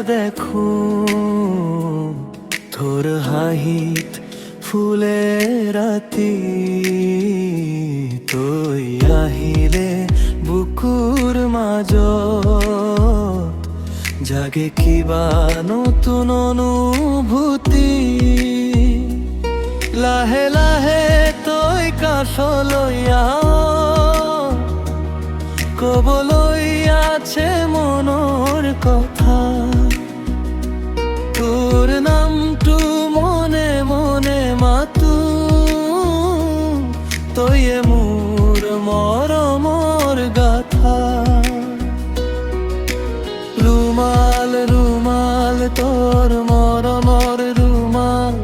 দেখো তোর হাহিত ফুলে রাতি তই আহিলে বুকুৰ মাজত জাগে কিবা নতুন অনুভূতি লাহে লাহে তই কাষলৈ আহ কবলৈ আছে মনৰ কথা তোৰ নামটো মনে মনে মাতো তইয়ে মোৰ মৰমৰ গাথা ৰুমাল ৰুমাল তোৰ মৰমৰ ৰুমাল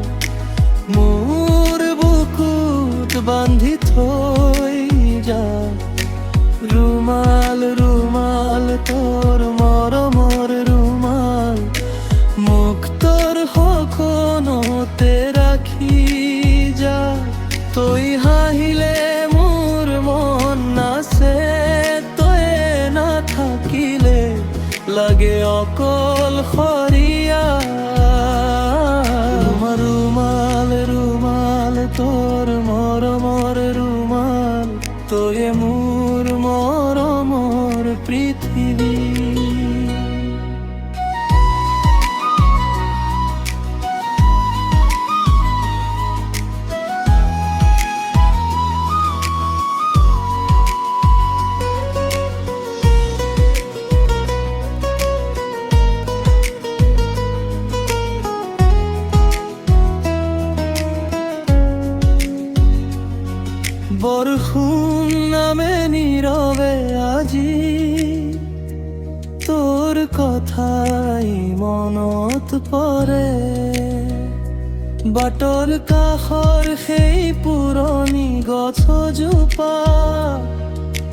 মোৰ বুকুত বান্ধি থৈ যা ৰুমাল ৰুমাল তোৰ মৰমৰ ৰুমাল মোক তোৰ সপোনতে ৰাখি যা তই হাঁহিলে মোৰ মন নাচে তই নাথাকিলে লাগে অকলশৰীয়া ৰুমাল ৰুমাল তোৰ মৰমৰ ৰুমাল তইয়ে মোৰ মৰমৰ পৃথিৱী বৰষুণ নামে নীৰৱে আজি তোৰ কথাই মনত পৰে বাটৰ কাষৰ সেই পুৰণি গছজোপা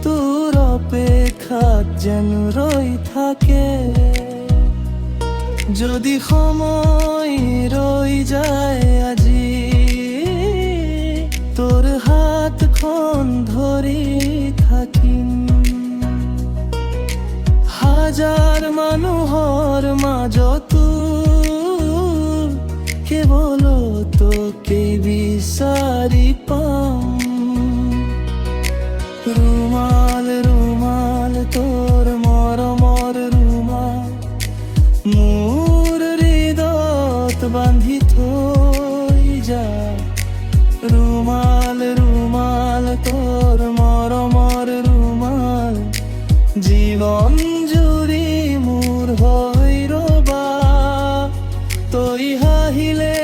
তোৰ অপেক্ষাত যেন ৰৈ থাকে যদি সময় ৰৈ যায় আজি তোৰ হাতখন ধৰি থাকিম হাজাৰ মানুহৰ মাজতো কেৱল তোকে বিচাৰি পাম ৰুমাল ৰুমাল তোৰ মৰমৰ ৰুমাল মোৰ হৃদয়ত বান্ধি থৈ যা ৰুমাল ৰুমাল তোৰ মৰমৰ ৰুমাল জীৱন জুৰি মোৰ হৈ ৰবা তই হাঁহিলে